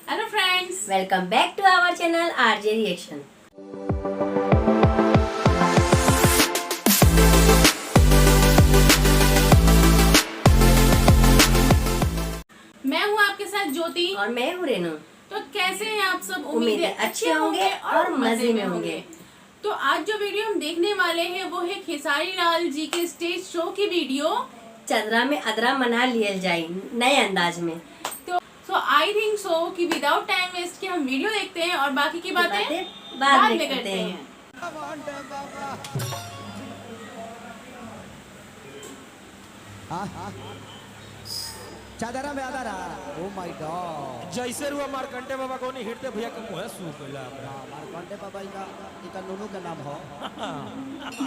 Hello friends, welcome back to our channel RJ reaction. मैं हूँ आपके साथ ज्योति और मैं हूँ रेनू। तो कैसे हैं आप सब? उम्मीद है अच्छे होंगे और मजे में होंगे। तो आज जो वीडियो हम देखने वाले हैं वो है खेसारी लाल जी के स्टेज शो की वीडियो, चदरा में अदरा मना लियल जाए नए अंदाज में। तो आई थिंक सो कि विदाउट टाइम वेस्ट के हम वीडियो देखते हैं और बाकी की बातें बाद में करते हैं। चादरा में आदरा ओ माय गॉड जैसे रुआ मारकंडे बाबा को नहीं हिटते भैया के मुंह सूख गइला मारकंडे बाबा इका नोनू का नाम हो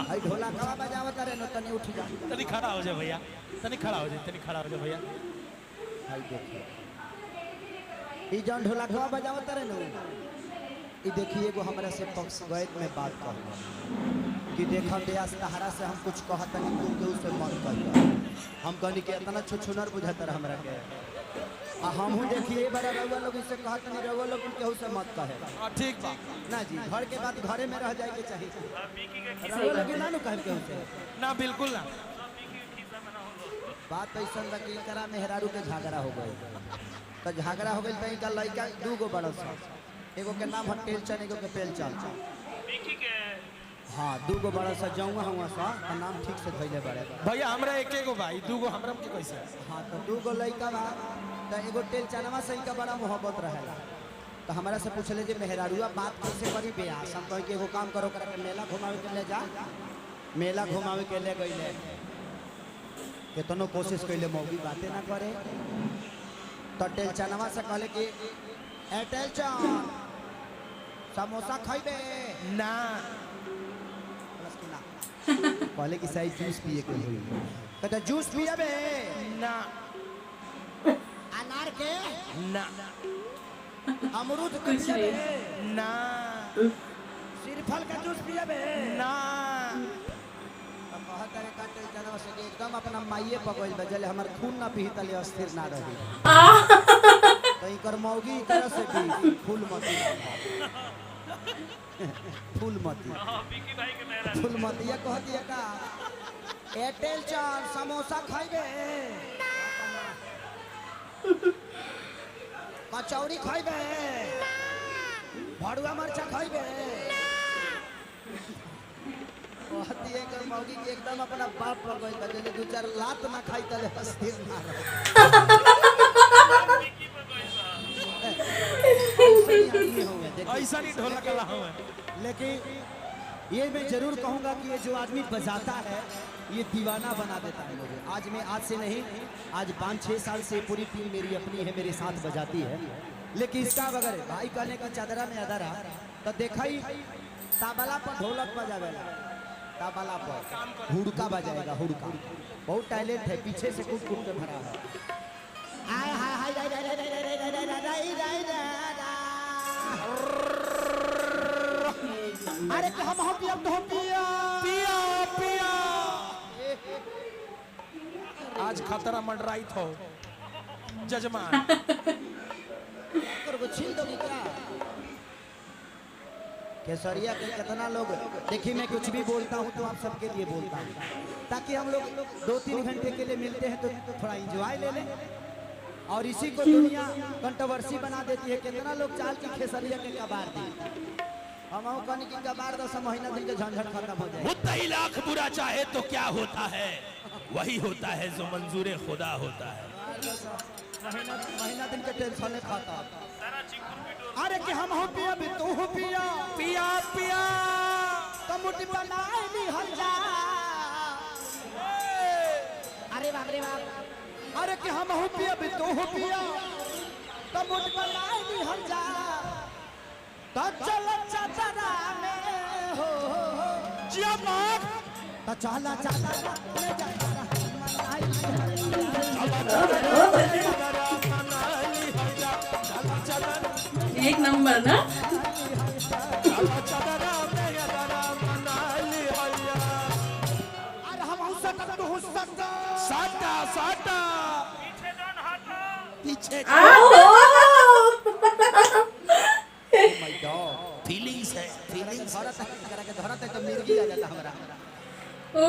आई ढोला का बजावत रे न तनी उठ जा तनी खड़ा हो जा भैया, तनी खड़ा हो जा भैया। भाई देखिए ई जन ढोला का बजावत रे न ई देखिए एगो हमरा से पक्ष गैत में बात कर कि देखा ब्यास सहारा से हम कुछ कहत नहीं तू के उसे मत कहियो। हम कहनी के इतना छुछुनर बुझातर हमरा के आ हम हूं देखिए बड़ा रउआ लोग से कहत नहीं रउआ लोग के उसे मत कहे। ठीक बा ना जी, घर के बात घरे में रह जाए के चाहिए। रउआ लोग ना नु कहे के उसे ना, बिल्कुल ना। बात ऐसन बा कि करा मेहरारू के झगड़ा हो गई तो झगड़ा हो गई त इनका लड़का दू गो बड़ा सा, एगो के नाम हटेल चन, एगो के पेल चन। हाँ, दू गो बड़ा सा जाऊंगा हुआ सा नाम ठीक से धइले बड़े भैया हमरा एके गो भाई दू गो हमरा के कैसे। हाँ, तो दू गो लड़का बा तो एगो टेल चनवा से इनका बड़ा मोहब्बत रहेला। तो हमारा से पूछले जे मेहरारूआ बात कैसे करी ब्यास। हम कह के एगो काम करो करा के मेला घुमावे के ले जा। मेला घुमावे के ले गइले, केतनो कोशिश कइले मौगी बातें ना करे। तो टेल चनवा से कहले कि ए टेल चन समोसा खाइबे ना, पहले की साइज जूस पिए के होई कहता जूस पिए बे ना, अनार के ना, अमरूद के कुछ पिए बे ना, सीरफल का जूस पिए बे ना। तो कहत रे काटे जनवा से एकदम अपना माईए पकइल बे जले हमर खून ना पीही तले अस्थिर ना रही। तो इकर मौगी तरह से भी फूलमती फूलमती फूलमतिया कहती है का एयरटेल चार समोसा खाइबे कचौड़ी खाइबे भड़ुआ मरचा खाइबे। कहती है कर मौगी के एकदम अपना बाप पर गइल बा जले दू चार लात ना खाई तले अस्थिर ना ऐसा नहीं ढोला कला हूं। लेकिन ये मैं जरूर कहूंगा कि ये जो आदमी बजाता है ये दीवाना बना देता है मुझे। आज से नहीं, आज 5-6 साल से पूरी टीम मेरी अपनी है, मेरे साथ बजाती है। लेकिन इसका अगर भाई कहने का चादरा में अदरा तो देखा ही ताबला पर ढोलक बजावेला, ताबला पर हुड़का बजाएगा, हुड़का बहुत टैलेंट है, पीछे से कूद कूद के भरा है। हाय हाय हाय राय राय राय राय राय राय राय राय राय। अरे हम हो पिया तो पिया पिया पिया आज खतरा मंडराई थो जजमान कर वो छील दोगी क्या? केसरिया के कितना लोग देखिए, मैं कुछ भी बोलता हूँ तो आप सबके लिए बोलता हूँ ताकि हम लोग 2-3 घंटे के लिए मिलते हैं तो थोड़ा एंजॉय ले लें। और इसी को दुनिया कंट्रोवर्सी बना देती है। कितना लोग चाल की खेसरिया के कबार दी, हम कहने की कबार 10 महीना दिन के झंझट खत्म हो जाए। मुद्दई लाख बुरा चाहे तो क्या होता है, वही होता है जो मंजूर खुदा होता है। महीना दिन के टेंशन खाता। अरे कि हम हो पिया भी तू हो पिया पिया पिया तो मुट्ठी बनाए ली हल जा। अरे बाप रे बाप। अरे कि हम हो पिया भी तू हो पिया तो मुट्ठी बनाए ली हल जा। तो चल चादरा में हो जिया मार तो चला चादरा ले जा एक नंबर ना। अरे हम साटा साटा पीछे आओ तो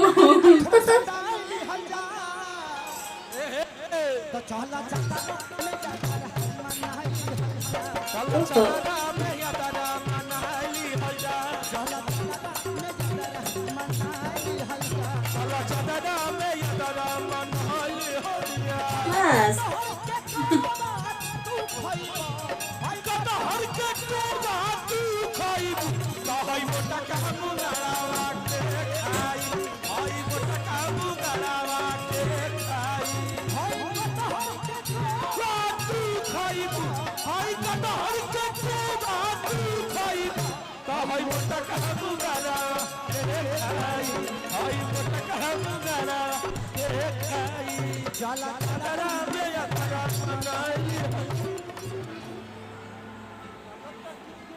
चला चला बस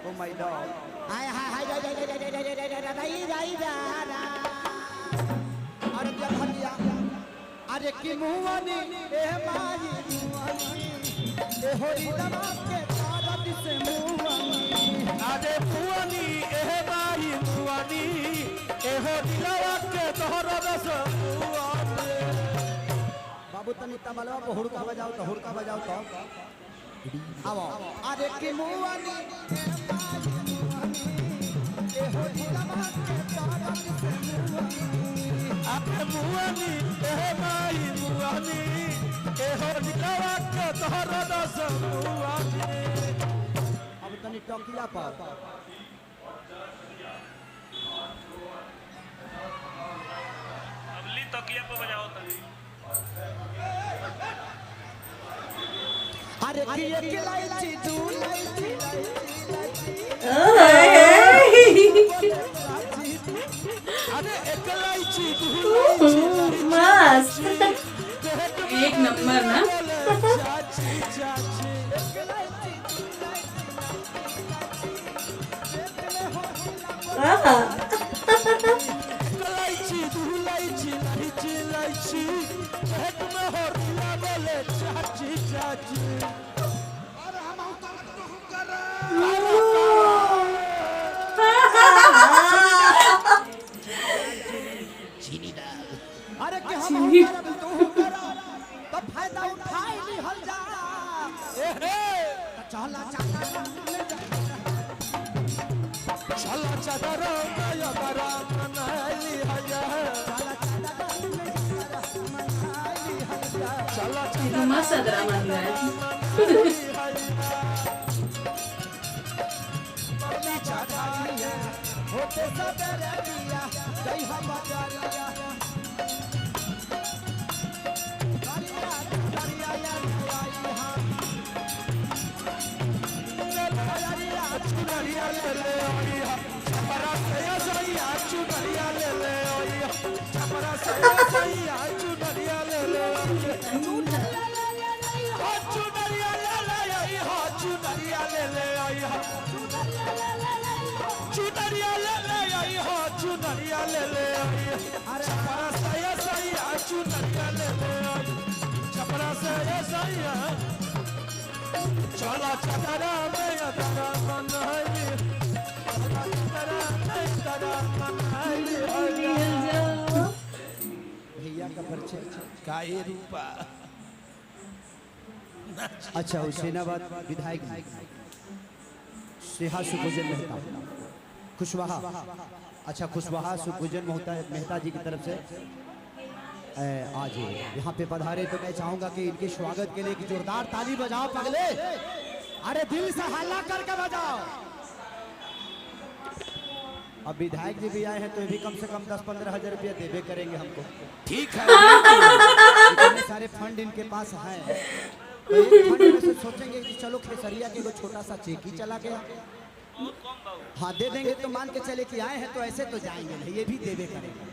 Oh my God. हाय हाय हाय अरे क्या भैया अरे की मुआनी ए माई मुआनी ए होरी दमा के तारत से मुआनी अरे मुआनी ए माई मुआनी ए होरी दमा के तारत से मुआनी। बाबू तनी तबलवा को हुड़का बजाओ तो आओ अरे की मुआनी ए होरी दमा के तारत से मुआनी अरे मुआनी ए माई मुआनी ए होरी दमा के तारत से मुआनी। अब तनी टोकिया पर अगली तकिया पे बजाओ तनी। अरे की एक लाइची दू लाइची अरे एक इलायची मस्त एक नंबर ना। चाची चाची इलायची दू इलायची इलायची इलायची एक में हो रिया बोले चाची चाची। अरे कि हम करब तू करा तो फायदा उठाई ली हल जा चला चला चादर गया बरा मनाली हजा चला तो मस्त ड्रामा दिया है। होते सबरे दिया जय हम बजारिया चुनरिया ले ले ओया छपरा से सैया चुनरिया ले ले ओया छपरा से सैया चुनरिया ले ले चुनरिया ले ले ओया चुनरिया ले ले ओया चुनरिया ले ले ओया चुनरिया ले ले ओया छपरा से सैया चुनरिया ले ले ओया छपरा से सैया चला चला में अदरा मनहली चला चला मनहली भैया का परिचय काहे रूपा। अच्छा हुसैनाबाद विधायक स्नेहा सुखोजन मेहता खुशवाहा अच्छा खुशवाहा सुखोजन मेहता जी की तरफ से आज यहाँ पे पधारे तो मैं चाहूंगा कि इनके स्वागत के लिए जोरदार ताली बजाओ पगले अरे दिल से हल्ला करके बजाओ। अब विधायक जी भी आए हैं तो ये भी कम से कम 10-15 हजार रुपया देवे करेंगे हमको। ठीक है इतने सारे फंड इनके पास हैं तो एक फंड में से सोचेंगे कि चलो खेसरिया के वो छोटा सा चेक ही चला गया हाँ दे देंगे तो मान के चले कि आए हैं तो ऐसे तो जाएंगे नहीं ये भी देवे करेंगे।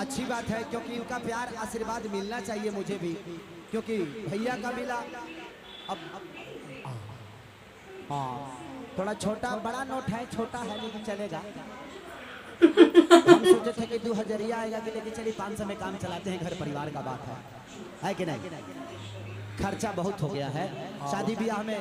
अच्छी बात है क्योंकि इनका प्यार आशीर्वाद मिलना चाहिए मुझे भी क्योंकि भैया का मिला। अब हाँ थोड़ा छोटा बड़ा नोट है छोटा है लेकिन चलेगा। हम सोचे थे कि 2000 आएगा कि लेकिन चलिए 500 में काम चलाते हैं घर परिवार का बात है कि नहीं। खर्चा बहुत हो गया है शादी ब्याह में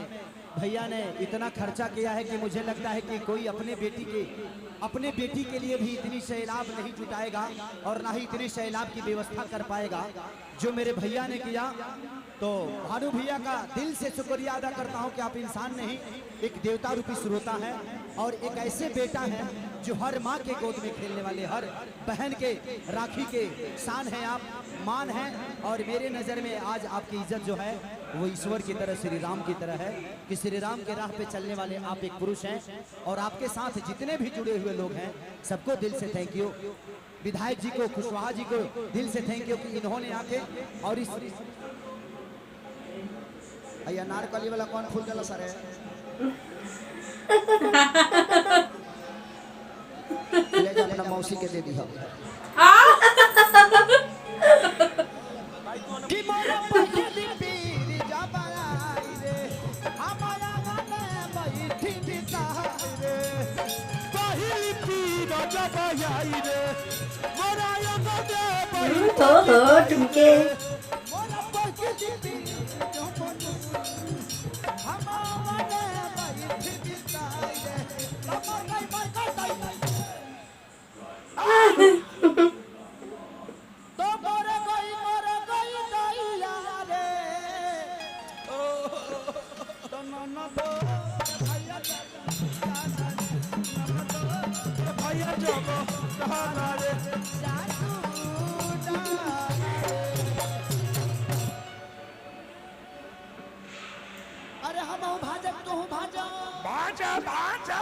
भैया ने इतना खर्चा किया है कि मुझे लगता है कि कोई अपने बेटी के लिए भी इतनी सैलाब नहीं जुटाएगा और ना ही इतनी सैलाब की व्यवस्था कर पाएगा जो मेरे भैया ने किया। तो भानु भैया का दिल से शुक्रिया अदा करता हूं कि आप इंसान नहीं, एक देवता रूपी श्रोता है और एक ऐसे बेटा है जो हर माँ के गोद में खेलने वाले, हर बहन के राखी के शान है आप, मान है। और मेरे नज़र में आज आपकी इज्जत जो है वो ईश्वर की तरह, श्री राम की तरह है कि श्री राम के राह पे चलने वाले आप एक पुरुष हैं। और आपके साथ जितने भी जुड़े हुए लोग हैं सबको दिल से थैंक यू। विधायक जी को, कुशवाहा जी को दिल से थैंक यू कि इन्होंने आके और इस अनारकली वाला कौन फूल डाला सर है? ले जा अपना मौसी के दे दी हम। कि मोरा पहली पीरी जबाई रे हमारा गाने बैठी बिताई रे, पहली पीर जबाई रे मोरा गाने हो तुमके मोरा पहली पीरी हमारा गाने बैठी बिताई रे, तो मोरे गई दैया रे तो ननदो भैया जगो कहाना रे अरे हम भाजक तू भाजा बाजा बाजा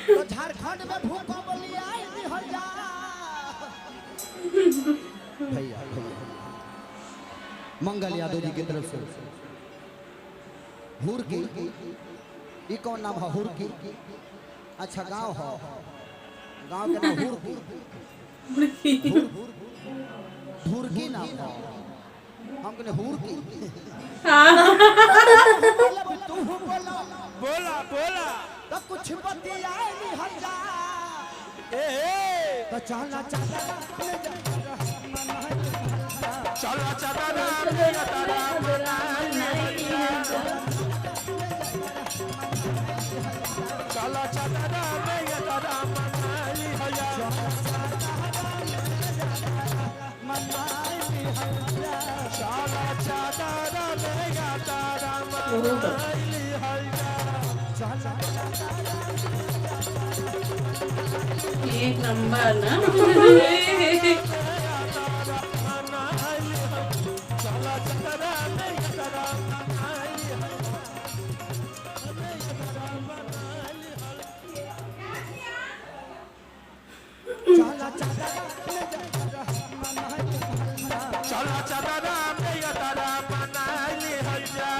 तो झारखंड में भूकंप लिया भैया भैया मंगल यादव जी की तरफ से हुर की, ये कौन नाम है हुर की? अच्छा गांव हो, गांव के नाम हुर की, धुरकी नाम हो, हम कहने हुर की। तू बोला बोला तो कुछ बतिया हल्ला ए तो चला चला चला चला मेरा तारा चला चला मेरा तारा मनाई भैया चला चला मेरा तारा मनाई एक नंबर ना। चला चला मेरा तारा मनाई भैया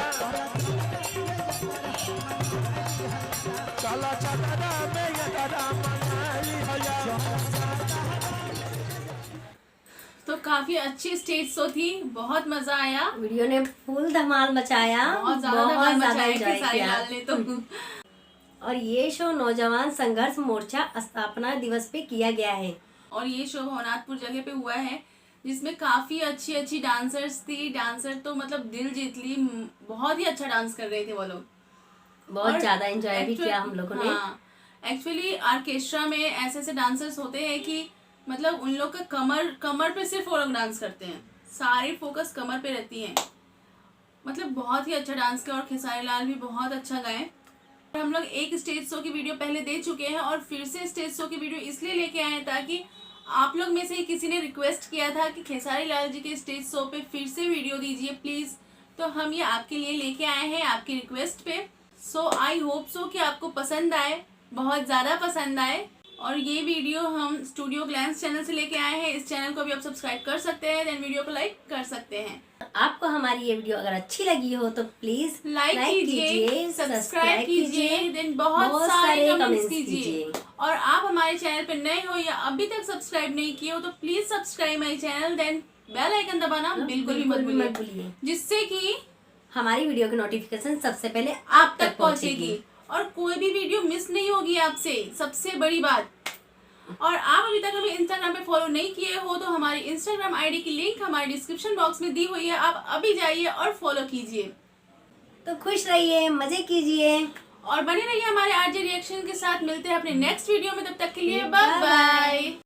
चला चला मेरा तारा मनाई भैया। तो काफी अच्छी स्टेज शो थी, बहुत मजा आया, वीडियो ने फुल धमाल मचाया, बहुत ज्यादा धमाल मचाया enjoy खेसारी किया। लाल ने तो। और ये शो नौजवान संघर्ष मोर्चा स्थापना दिवस पे किया गया है और ये शो भवनाथपुर जगह पे हुआ है जिसमें काफी अच्छी अच्छी डांसर्स थी। डांसर तो मतलब दिल जीत ली, बहुत ही अच्छा डांस कर रहे थे वो लोग, बहुत ज्यादा एंजॉय भी किया हम लोगों ने। एक्चुअली ऑर्केस्ट्रा में ऐसे ऐसे डांसर्स होते हैं कि मतलब उन लोग का कमर पे सिर्फ वो लोग डांस करते हैं, सारी फोकस कमर पे रहती है। मतलब बहुत ही अच्छा डांस किया और खेसारी लाल भी बहुत अच्छा गाए। हम लोग एक स्टेज शो की वीडियो पहले दे चुके हैं और फिर से स्टेज शो की वीडियो इसलिए लेके आए हैं ताकि आप लोग में से ही किसी ने रिक्वेस्ट किया था कि खेसारी लाल जी के स्टेज शो पे फिर से वीडियो दीजिए प्लीज, तो हम ये आपके लिए लेके आए हैं आपकी रिक्वेस्ट पे। सो आई होप सो कि आपको पसंद आए, बहुत ज़्यादा पसंद आए। और ये वीडियो हम स्टूडियो ग्लैंस चैनल से लेके आए हैं, इस चैनल को भी आप सब्सक्राइब कर सकते हैं, देन वीडियो को लाइक कर सकते हैं। आपको हमारी ये वीडियो अगर अच्छी लगी हो तो प्लीज लाइक कीजिए, सब्सक्राइब कीजिए, देन बहुत सारे कमेंट्स कीजिए। और आप हमारे चैनल पर नए हो या अभी तक सब्सक्राइब नहीं किए हो तो please subscribe my channel, then bell icon दबाना बिल्कुल भी मत भूलिए, जिससे कि हमारी वीडियो की नोटिफिकेशन सबसे पहले आप तक पहुंचेगी और कोई भी वीडियो मिस नहीं होगी आपसे। सबसे बड़ी बात, और आप अभी तक हमें इंस्टाग्राम पे फॉलो नहीं किए हो तो हमारी इंस्टाग्राम आईडी की लिंक हमारे डिस्क्रिप्शन बॉक्स में दी हुई है, आप अभी जाइए और फॉलो कीजिए। तो खुश रहिए, मजे कीजिए और बने रहिए हमारे आरजे रिएक्शन के साथ। मिलते हैं अपने नेक्स्ट वीडियो में, तब तक के लिए बाय बाय।